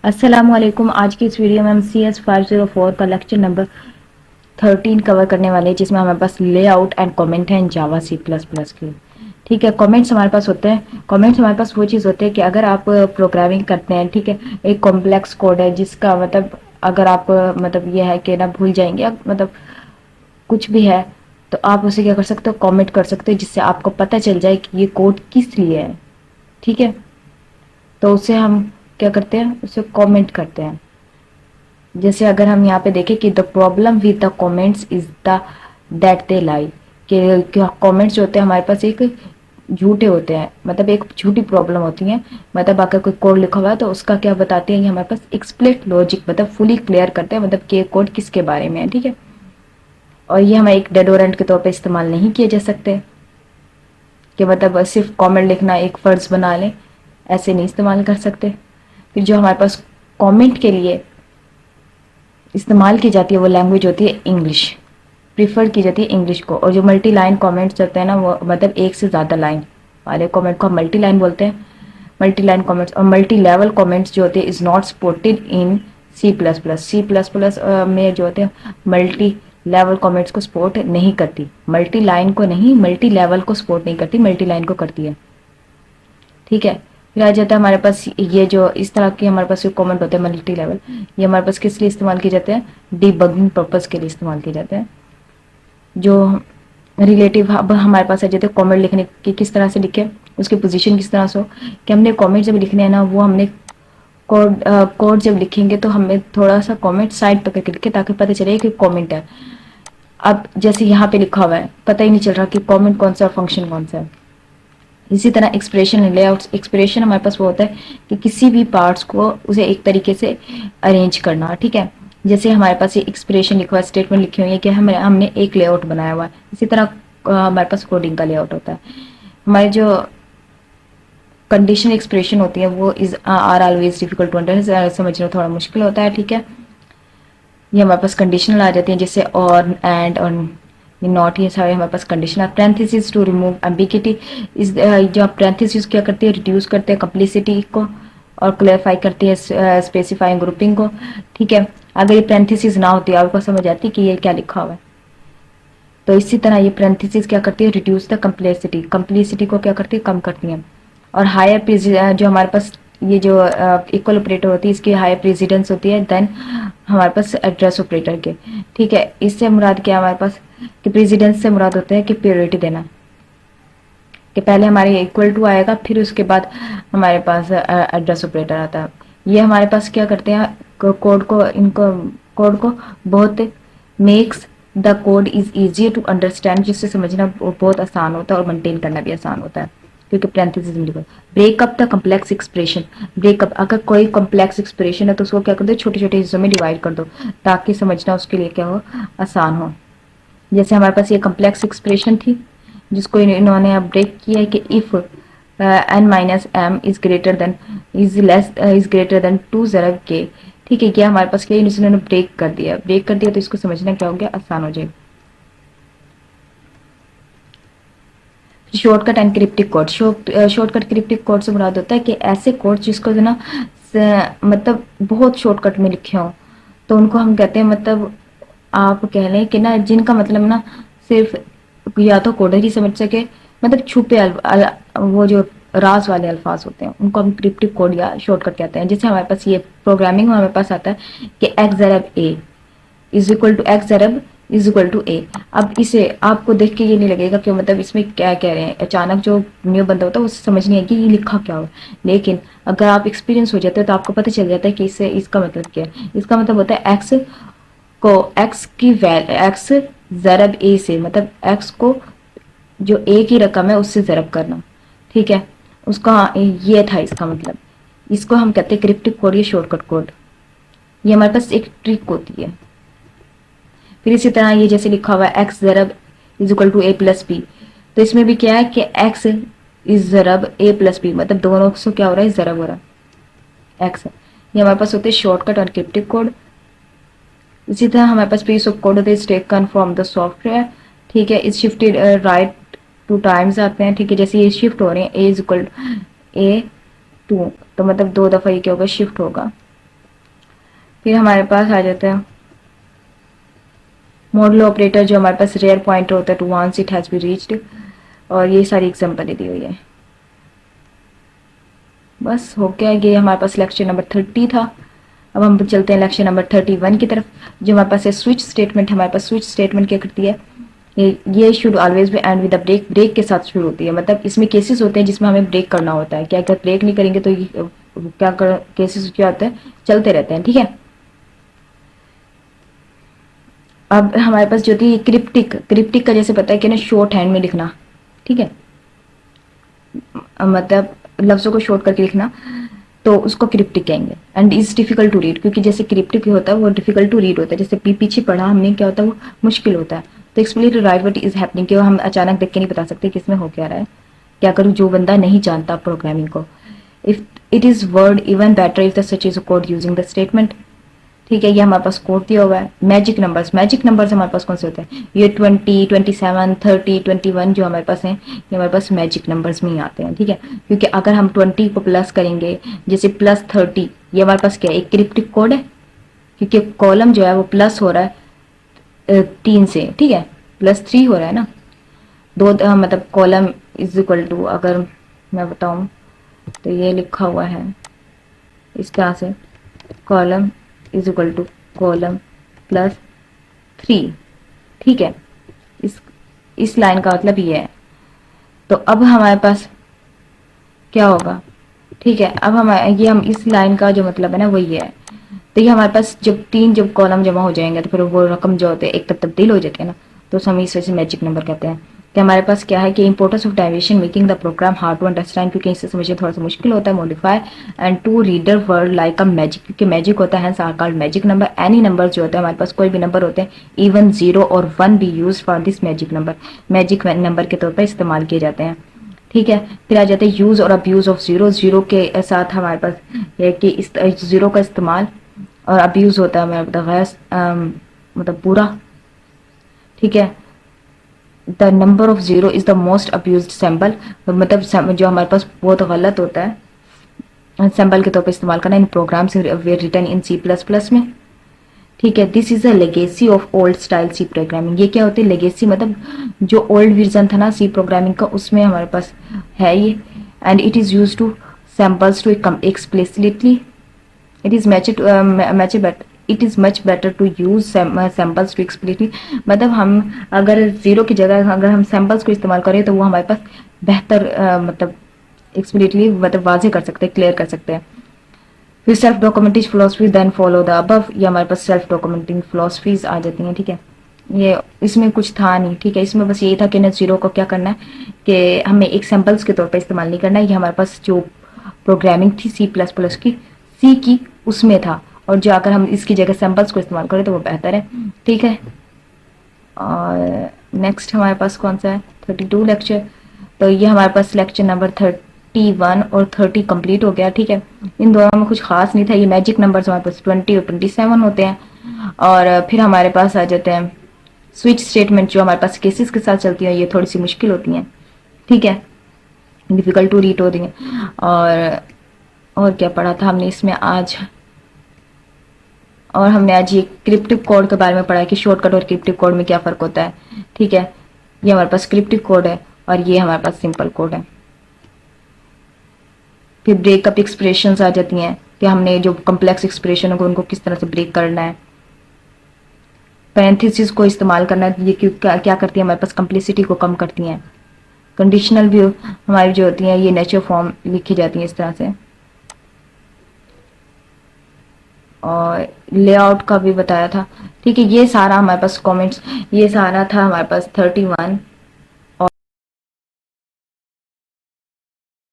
अस्सलामुअलैकुम। आज की इस वीडियो में हम CS504 का लेक्चर नंबर 13 कवर करने वाले हैं, जिसमें हमारे पास लेआउट एंड कमेंट है इन जावा C++ के। ठीक है, कमेंट्स हमारे पास होते हैं। कमेंट्स हमारे पास वो चीज़ होते हैं कि अगर आप प्रोग्रामिंग करते हैं, ठीक है, एक कॉम्प्लेक्स कोड है जिसका मतलब अगर आप मतलब ये है कि ना भूल जाएंगे, मतलब कुछ भी है, तो आप उसे क्या कर सकते हो, कमेंट कर सकते हो, जिससे आपको पता चल जाए कि ये कोड किस लिए है। ठीक है, तो उसे हम क्या करते हैं, उसे कमेंट करते हैं। जैसे अगर हम यहाँ पे देखें कि the problem with the comments is the that they lie, कि कमेंट्स जो होते हैं हमारे पास एक झूठे होते हैं, मतलब एक झूठी प्रॉब्लम होती है। मतलब अगर कोई कोड लिखा हुआ है तो उसका क्या बताते हैं, ये हमारे पास एक्सप्लिसिट लॉजिक मतलब फुली क्लियर करते हैं, मतलब कि कोड किसके बारे में है। ठीक है, और ये हमें एक डेडोरेंट के तौर पर इस्तेमाल नहीं किए जा सकते कि मतलब सिर्फ कमेंट लिखना एक फर्ज बना लें, ऐसे नहीं इस्तेमाल कर सकते। फिर जो हमारे पास कमेंट के लिए इस्तेमाल की जाती है वो लैंग्वेज होती है इंग्लिश, प्रीफर की जाती है इंग्लिश को। और जो मल्टी लाइन कमेंट्स होते हैं ना, वो मतलब एक से ज़्यादा लाइन वाले कमेंट को हम मल्टी लाइन बोलते हैं, मल्टी लाइन कमेंट्स। और मल्टी लेवल कमेंट्स जो होते हैं is not supported in C++। में जो होते हैं मल्टी लेवल कमेंट्स को सपोर्ट नहीं करती, मल्टी लाइन को नहीं, मल्टी लेवल को सपोर्ट नहीं करती, मल्टी लाइन को करती है। ठीक है, फिर आ जाता है हमारे पास ये जो इस तरह के हमारे पास जो कमेंट होते हैं मल्टी लेवल, ये हमारे पास किस लिए इस्तेमाल किए जाते हैं, डिबगिंग पर्पस के लिए इस्तेमाल किए जाते हैं। जो रिलेटिव अब हमारे पास है, जैसे कमेंट लिखने की किस तरह से लिखे, उसकी पोजीशन किस तरह से हो, कि हमने कमेंट जब लिखने हैं ना, वो हमने कोड जब लिखेंगे तो हमें थोड़ा सा कमेंट साइड पकड़ के लिखे ताकि पता चले कि कमेंट है। अब जैसे यहाँ पे लिखा हुआ है, पता ही नहीं चल रहा कि कमेंट कौन सा और फंक्शन कौन सा है। इसी तरह एक्सप्रेशन लेआउट, एक्सप्रेशन हमारे पास वो होता है कि किसी भी पार्ट्स को उसे एक तरीके से अरेंज करना। ठीक है, जैसे हमारे पास ये एक्सप्रेशन लिखा हुआ है, स्टेटमेंट लिखी हुई है कि हमने एक लेआउट बनाया हुआ है। इसी तरह हमारे पास कोडिंग का लेआउट होता है। हमारे जो कंडीशनल एक्सप्रेशन होती है वो is are always difficult to understand, समझना थोड़ा मुश्किल होता है। ठीक है, ये हमारे पास कंडीशनल आ जाती हैं, जैसे और एंड और नॉट, ये सारे हमारे पास conditional. Parenthesis to remove ambiguity, इस जो पैरेंथेसिस क्या करती है, रिड्यूस करते हैं कम्प्लिसिटी को और क्लेरिफाई करती है स्पेसिफाइंग ग्रुपिंग को। ठीक है, अगर ये पैरेंथेसिस ना होती आपको समझ आती कि ये क्या लिखा हुआ है, तो इसी तरह ये पैरेंथेसिस क्या करती है, रिड्यूस द कम्प्लेसिटी, कम्प्लिसिटी को क्या करती है, कम करती है। और हायर जो हमारे पास ये जो इक्वल ऑपरेटर होती है, इसकी हायर प्रेसिडेंस होती है देन हमारे पास एड्रेस ऑपरेटर के। ठीक है, इससे मुराद क्या हमारे पास कि प्रेसिडेंस से मुराद होता है कि प्रायोरिटी देना, कि पहले हमारे इक्वल टू आएगा, फिर उसके बाद हमारे पास एड्रेस ऑपरेटर आता है। ये हमारे पास क्या करते हैं, कोड को बहुत makes the code is easier to understand, जिससे समझना बहुत आसान होता है और मेंटेन करना भी आसान होता है, क्योंकि पैरेंथेसिस में लिखा। Breakup the complex expression, breakup अगर कोई कम्प्लेक्स एक्सप्रेशन है तो उसको क्या कर दो, छोटे छोटे हिस्सों में डिवाइड कर दो ताकि समझना उसके लिए क्या हो, आसान हो। जैसे हमारे पास ये कम्प्लेक्स एक्सप्रेशन थी जिसको इन्होंने अब ब्रेक किया है कि if n minus M is greater than is greater than 2 ज़रब के। ठीक है, क्या हमारे पास क्या इन्होंने ब्रेक कर दिया, ब्रेक कर दिया तो इसको समझना क्या हो गया, आसान हो जाएगा। Shortcut and cryptic code, shortcut cryptic code से मुराद होता है कि ऐसे कोड जिसको ना मतलब बहुत शॉर्टकट में लिखे हों, तो उनको हम कहते हैं, मतलब आप कह लें कि ना जिनका मतलब ना सिर्फ या तो कोडर ही समझ सके, मतलब छुपे वो जो राज वाले अल्फाज होते हैं उनको हम क्रिप्टिक कोड या शॉर्टकट कहते हैं। जैसे हमारे पास ये प्रोग्रामिंग में हमारे पास आता है कि एक्स ज़रब A is equal to X ज़रब इज इक्वल टू ए। अब इसे आपको देख के ये नहीं लगेगा कि मतलब इसमें क्या कह रहे हैं, अचानक जो न्यू बंदा होता है उसे समझ नहीं आएगी ये लिखा क्या हो। लेकिन अगर आप एक्सपीरियंस हो जाते हैं तो आपको पता चल जाता है कि इससे इसका मतलब क्या है। इसका मतलब होता है एक्स को एक्स की वैल्यू एक्स ज़रब ए से, मतलब एक्स को जो ए की रकम है उससे ज़रब करना। ठीक है, उसका ये था इसका मतलब। इसको हम कहते हैं क्रिप्टिक कोड या शॉर्टकट कोड। ये हमारे पास एक ट्रिक होती है। फिर इसी तरह ये जैसे लिखा हुआ है एक्स ज़रब is equal to A plus B, तो इसमें भी क्या है कि एक्स इज ज़रब ए प्लस बी, मतलब दोनों से क्या हो रहा है, ज़रब हो रहा है एक्स। ये हमारे पास होते हैं शॉर्टकट और क्रिप्टिक कोड। इसी तरह हमारे पास पीस ऑफ कोड होते हैं टेकन फ्रॉम द सॉफ्टवेयर। ठीक है, इस शिफ्टेड राइट टू टाइम्स आते हैं। ठीक है, जैसे ये शिफ्ट हो रहे हैं ए इज इक्वल ए टू, तो मतलब 2 दफ़ा ये क्या होगा, शिफ्ट होगा। फिर हमारे पास आ जाता है मॉडल ऑपरेटर, जो हमारे पास रेयर पॉइंटर होता है to once it has be reached, और ये सारी एग्जाम्पल दी हुई है। बस हो गया, ये हमारे पास लेक्चर नंबर 30 था। अब हम चलते हैं लेक्चर नंबर 31 की तरफ, जो हमारे पास है स्विच स्टेटमेंट। हमारे पास स्विच स्टेटमेंट क्या करती है, ये should always be end with a break, break के साथ शुरू होती है। मतलब इसमें केसेस होते हैं जिसमें हमें ब्रेक करना होता है, क्या अगर ब्रेक नहीं करेंगे तो ये क्या केसेस क्या होते हैं, चलते रहते हैं, ठीक है। अब हमारे पास जो थी क्रिप्टिक, क्रिप्टिक का जैसे पता है कि ना शॉर्ट हैंड में लिखना, ठीक है, मतलब लफ्ज़ों को शॉर्ट करके लिखना, तो उसको क्रिप्टिक कहेंगे। And is difficult to read, क्योंकि जैसे क्रिप्टिक होता है वो डिफिकल्ट टू रीड होता है, जैसे पीछे पढ़ा हमने क्या होता है वो मुश्किल होता है। तो explain to write what is happening, कि हम अचानक देख के नहीं बता सकते किसमें हो क्या रहा है, क्या करूँ जो बंदा नहीं जानता प्रोग्रामिंग को। If it is word even better if the such is code using the statement, ठीक है। ये हमारे पास कोड दिया हुआ है। मैजिक नंबर्स, मैजिक नंबर्स हमारे पास कौन से होते हैं, ये 20, 27, 30, 21 जो हमारे पास हैं, ये हमारे पास मैजिक नंबर्स में ही आते हैं, ठीक है। क्योंकि अगर हम 20 को प्लस करेंगे, जैसे +30, ये हमारे पास क्या है, एक क्रिप्टिक कोड है, क्योंकि कॉलम जो है वो प्लस हो रहा है 3 से, ठीक है, +3 हो रहा है ना, दो मतलब कॉलम इज इक्वल टू, अगर मैं बताऊं तो ये लिखा हुआ है इस तरह से, column is equal to column +3, ठीक है। इस लाइन का मतलब ये है। तो अब हमारे पास क्या होगा, ठीक है, अब हम ये हम इस लाइन का जो मतलब है ना वो ये है। तो ये हमारे पास जब कॉलम जमा हो जाएंगे तो फिर वो रकम जो होते हैं एक तब तब्दील हो जाते हैं ना, तो हम इस वजह से मैजिक नंबर कहते हैं। कि हमारे पास क्या है कि importance of derivation making the program hard to understand, क्योंकि इसे समझना थोड़ा सा मुश्किल होता है। Modify and to reader word like a magic, क्योंकि मैजिक होता है called magic number. Any number जो होता है हमारे पास कोई भी नंबर होते हैं, इवन 0 और 1 भी use for this magic number, magic number के तौर पर इस्तेमाल किए जाते हैं, ठीक है। फिर आ जाते हैं यूज और अब्यूज ऑफ जीरो, जीरो के साथ हमारे पास है कि इस जीरो का इस्तेमाल और अब्यूज होता है हमारे गैर मतलब बुरा, ठीक है। The number of zero is the most abused symbol, मतलब जो हमारे पास बहुत गलत होता है सिंबल के तौर पर इस्तेमाल करना इन प्रोग्राम्स रिटन इन C++ में, ठीक है। This is a legacy of old style C programming, ये क्या होती है लेगेसी, मतलब जो ओल्ड वर्जन था ना सी प्रोग्रामिंग का उसमें हमारे पास है ये। And it is use to samples to explicitly, it is it is much better to use samples to explicitly, मतलब हम अगर जीरो की जगह अगर हम सैम्पल्स को इस्तेमाल करें तो वो हमारे पास बेहतर मतलब एक्सप्लिसिटली मतलब वाजे कर सकते हैं, क्लियर कर सकते हैं। फिर self documentage philosophy then follow the above, ये हमारे पास सेल्फ डॉक्यूमेंटिंग फिलोसफीज आ जाती हैं, ठीक है। ये इसमें कुछ था नहीं, ठीक है, इसमें बस ये था कि ना जीरो को क्या करना है कि हमें एक सैम्पल्स के तौर पर इस्तेमाल नहीं करना है। ये हमारे पास जो प्रोग्रामिंग थी C++ की, सी की, उसमें था, और जो अगर हम इसकी जगह सैम्पल्स को इस्तेमाल करें तो वो बेहतर है, ठीक है। और नेक्स्ट हमारे पास कौन सा है 32 लेक्चर, तो ये हमारे पास लेक्चर नंबर 31 और 30 कंप्लीट हो गया, ठीक है। इन दोनों में कुछ खास नहीं था। ये मैजिक नंबर्स हमारे पास 20 और 27 होते हैं। और फिर हमारे पास आ जाते हैं स्विच स्टेटमेंट, जो हमारे पास केसेस के साथ चलती है, ये थोड़ी सी मुश्किल होती हैं, ठीक है, डिफिकल्ट टू रीड होती हैं। और क्या पढ़ा था हमने इसमें आज, और हमने आज ये क्रिप्टिक कोड के बारे में पढ़ा है कि शॉर्टकट और क्रिप्टिक कोड में क्या फ़र्क होता है, ठीक है। ये हमारे पास क्रिप्टिक कोड है और ये हमारे पास सिंपल कोड है। फिर ब्रेकअप एक्सप्रेशंस आ जाती हैं कि हमने जो कम्प्लेक्स एक्सप्रेशन है उनको किस तरह से ब्रेक करना है। पैरेंथेसिस को इस्तेमाल करना है, ये क्या करती है हमारे पास कम्प्लिसिटी को कम करती हैं। कंडीशनल भी हमारी जो होती हैं ये नेचर फॉर्म लिखी जाती हैं इस तरह से। और लेआउट का भी बताया था, ठीक है। ये सारा हमारे पास कमेंट्स, ये सारा था हमारे पास 31